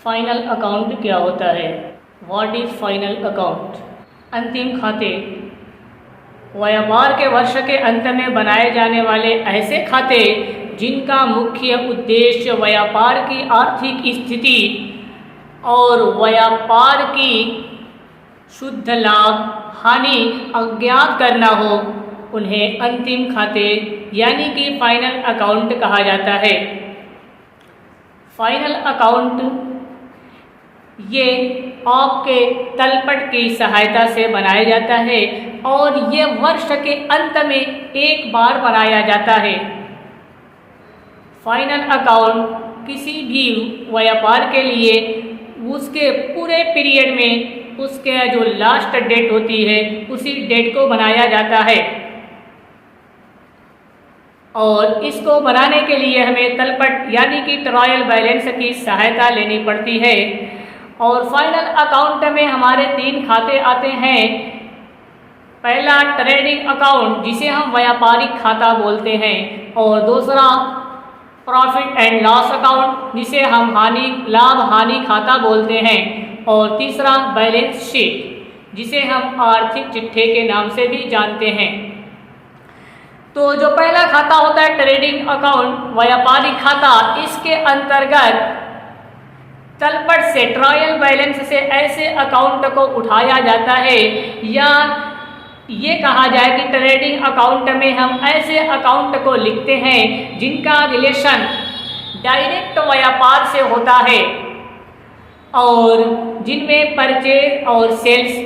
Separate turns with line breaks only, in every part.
Final account क्या होता है? What is final account? अंतिम खाते व्यापार के वर्ष के अंत में बनाए जाने वाले ऐसे खाते जिनका मुख्य उद्देश्य व्यापार की आर्थिक स्थिति और व्यापार की शुद्ध लाभ हानि अज्ञात करना हो, उन्हें अंतिम खाते यानी कि फाइनल अकाउंट कहा जाता है। फाइनल अकाउंट ये आपके तलपट की सहायता से बनाया जाता है और ये वर्ष के अंत में एक बार बनाया जाता है। फाइनल अकाउंट किसी भी व्यापार के लिए उसके पूरे पीरियड में उसके जो लास्ट डेट होती है उसी डेट को बनाया जाता है और इसको बनाने के लिए हमें तलपट यानी कि ट्रायल बैलेंस की सहायता लेनी पड़ती है। और फाइनल अकाउंट में हमारे 3 खाते आते हैं। पहला ट्रेडिंग अकाउंट जिसे हम व्यापारिक खाता बोलते हैं, और दूसरा प्रॉफिट एंड लॉस अकाउंट जिसे हम लाभ हानि खाता बोलते हैं, और तीसरा बैलेंस शीट जिसे हम आर्थिक चिट्ठे के नाम से भी जानते हैं। तो जो पहला खाता होता है ट्रेडिंग अकाउंट व्यापारिक खाता, इसके अंतर्गत तलपट से ट्रायल बैलेंस से ऐसे अकाउंट को उठाया जाता है, या ये कहा जाए कि ट्रेडिंग अकाउंट में हम ऐसे अकाउंट को लिखते हैं जिनका रिलेशन डायरेक्ट व्यापार से होता है और जिनमें परचेज और sales,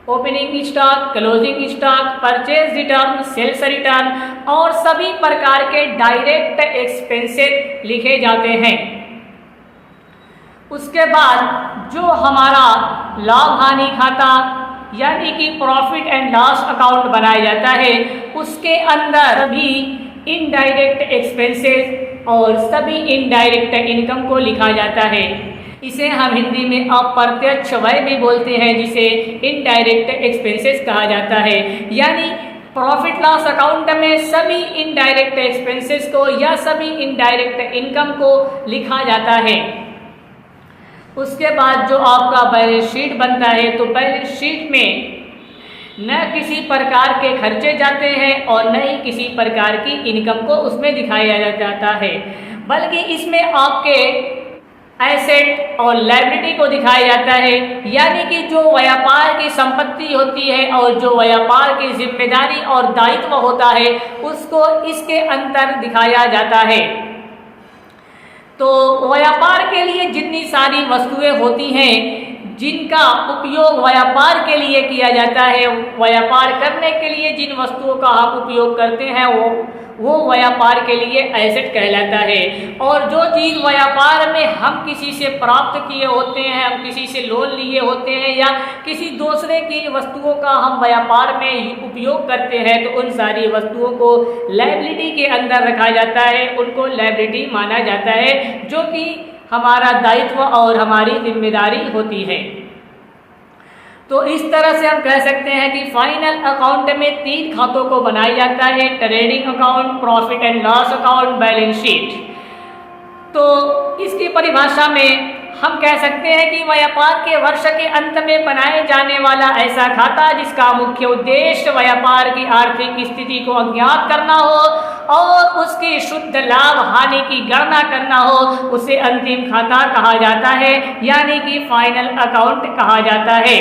opening stock, closing stock, purchase return, sales return और सभी प्रकार के डायरेक्ट एक्सपेंसेस लिखे जाते हैं। उसके बाद जो हमारा लाभ हानि खाता यानी कि प्रॉफिट एंड लॉस अकाउंट बनाया जाता है, उसके अंदर भी इनडायरेक्ट एक्सपेंसेस और सभी इनडायरेक्ट इनकम को लिखा जाता है। इसे हम हिंदी में अप्रत्यक्ष व्यय भी बोलते हैं, जिसे इनडायरेक्ट एक्सपेंसेस कहा जाता है। यानी प्रॉफिट लॉस अकाउंट में सभी इनडायरेक्ट एक्सपेंसेस को या सभी इनडायरेक्ट इनकम को लिखा जाता है। उसके बाद जो आपका बैलेंस शीट बनता है, तो बैलेंस शीट में न किसी प्रकार के खर्चे जाते हैं और न ही किसी प्रकार की इनकम को उसमें दिखाया जाता है, बल्कि इसमें आपके एसेट और लायबिलिटी को दिखाया जाता है। यानी कि जो व्यापार की संपत्ति होती है और जो व्यापार की जिम्मेदारी और दायित्व होता है उसको इसके अंतर दिखाया जाता है। तो व्यापार के लिए जितनी सारी वस्तुएं होती हैं जिनका उपयोग व्यापार के लिए किया जाता है, व्यापार करने के लिए जिन वस्तुओं का हम उपयोग करते हैं वो व्यापार के लिए एसेट कहलाता है। और जो चीज़ व्यापार में हम किसी से प्राप्त किए होते हैं, हम किसी से लोन लिए होते हैं या किसी दूसरे की वस्तुओं का हम व्यापार में उपयोग करते हैं, तो उन सारी वस्तुओं को लायबिलिटी के अंदर रखा जाता है, उनको लायबिलिटी माना जाता है, जो कि हमारा दायित्व और हमारी जिम्मेदारी होती है। तो इस तरह से हम कह सकते हैं कि फाइनल अकाउंट में 3 खातों को बनाया जाता है, trading account, profit and loss account, balance sheet. तो इसकी परिभाषा में हम कह सकते हैं कि व्यापार के वर्ष के अंत में बनाए जाने वाला ऐसा खाता जिसका मुख्य उद्देश्य व्यापार की आर्थिक स्थिति को अज्ञात करना हो और उसकी शुद्ध लाभ हानि की गणना करना हो, उसे अंतिम खाता कहा जाता है, यानी कि फाइनल अकाउंट कहा जाता है।